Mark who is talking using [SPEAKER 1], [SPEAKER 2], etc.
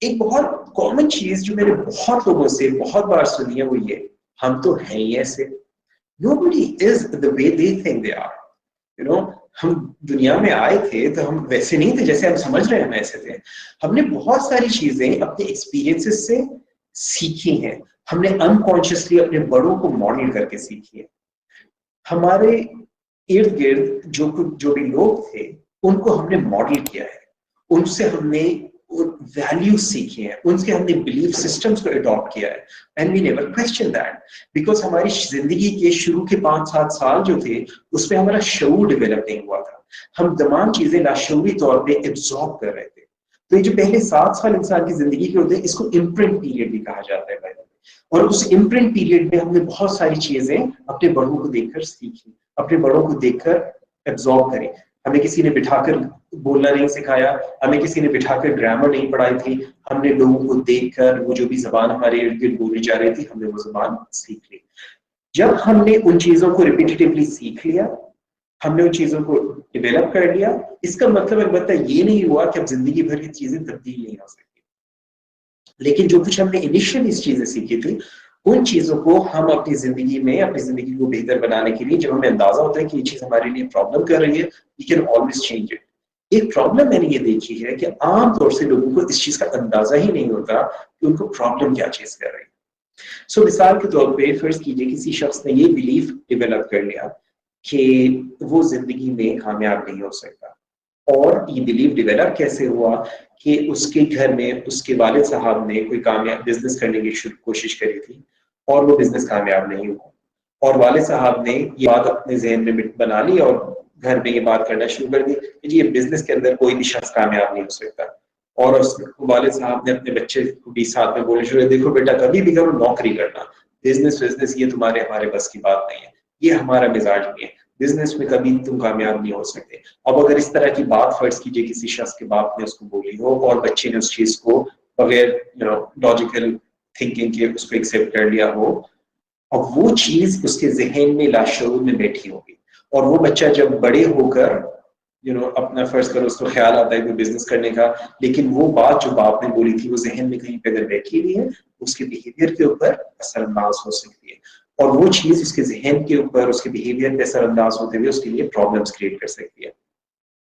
[SPEAKER 1] एक बहुत कॉमन चीज जो मैंने बहुत लोगों से बहुत बार सुनी है वो ये, हम तो हैं ही ऐसे। Nobody is the way they think they are. You know, हम दुनिया में आए थे तो हम वैसे नहीं थे जैसे हम समझ रहे हैं हम ऐसे थे। हमने बहुत सारी चीजें अपने एक्सपीरियंसेस से सीखी हैं। हमने अनकॉन्शियसली अपने बड़ों को मॉडल करके सीखी है। हमारे इर्द गिर्द जो भी लोग थे उनको हमने मॉडल किया है, उनसे हमने वैल्यूज सीखी हैं, उनसे हमने बिलीफ सिस्टम्स को अडॉप्ट किया है, and we never question that, because हमारी जिंदगी के शुरू के 5-7 साल जो थे उसमें हमारा शऊर डेवलप नहीं हुआ था। हम तमाम चीजें लाशऊरी तौर पे एब्जॉर्ब कर रहे थे। तो ये जो पहले 7 साल इंसान की जिंदगी के होते हैं इसको इम्प्रिंट पीरियड भी कहा जाता है। और उस इम्प्रिंट पीरियड में हमने बहुत सारी चीजें अपने बड़ों को देखकर सीखी, अपने बड़ों को देखकर एब्जॉर्ब करी। हमें किसी ने बिठाकर बोलना नहीं सिखाया, हमें किसी ने बिठाकर ग्रामर नहीं पढ़ाई थी, हमने लोगों को देखकर वो जो भी जबान हमारे इर्द गिर्द बोली जा रही थी हमने वो जबान सीख ली। जब हमने उन चीजों को रिपीटेटिवली सीख लिया, हमने उन चीजों को डेवलप कर लिया, इसका मतलब अलबत्ता ये नहीं हुआ कि अब जिंदगी भर की चीजें तब्दील नहीं हो सकती। लेकिन जो कुछ हमने इनिशियली इस चीजें सीखी थी उन चीजों को हम अपनी जिंदगी को बेहतर बनाने के लिए, जब हमें अंदाजा होता है कि ये चीज हमारे लिए प्रॉब्लम कर रही है, we can always change it. एक प्रॉब्लम मैंने ये देखी है कि आमतौर से लोगों को इस चीज का अंदाजा ही नहीं होता कि उनको प्रॉब्लम क्या चीज कर रही है। सो मिसाल के तौर पे फर्ज कीजिए किसी शख्स ने ये बिलीफ डेवलप कर लिया कि वो जिंदगी में कामयाब नहीं हो सकता, और ये बिलीफ डेवलप कैसे हुआ कि उसके घर में उसके वालिद साहब ने कोई कामयाब बिजनेस करने की कोशिश करी थी और वो बिजनेस कामयाब नहीं हुआ, और वालिद साहब ने ये बात अपने जहन में बना ली और घर में ये बात करना शुरू कर दी कि जी ये बिजनेस के अंदर कोई भी शख्स कामयाब नहीं हो सकता। और उस वालिद साहब ने अपने बच्चे को भी साथ में बोलना शुरू, देखो बेटा कभी भी करो नौकरी करना, बिजनेस ये तुम्हारे हमारे बस की बात नहीं है, ये हमारा मिजाज नहीं है, बिजनेस में कभी तुम कामयाब नहीं हो सकते। अब अगर इस तरह की बात फर्ज कीजिए किसी शख्स के बाप ने उसको बोली हो और बच्चे ने उस चीज को बगैर लॉजिकल थिंकिंग के उसको एक्सेप्ट कर लिया हो, और वो चीज उसके जहन में लाशऊर में बैठी होगी, और वो बच्चा जब बड़े होकर अपना फर्ज करो उसको ख्याल आता है कोई बिजनेस करने का, लेकिन वो बात जो बाप ने बोली थी वो जहन में कहीं पे अगर बैठी हुई है उसके बिहेवियर के ऊपर असरअंदाज हो सकती है, और वो चीज उसके जहन के ऊपर उसके बिहेवियर पे असरअंदाज होते हुए उसके लिए प्रॉब्लम्स क्रिएट कर सकती है।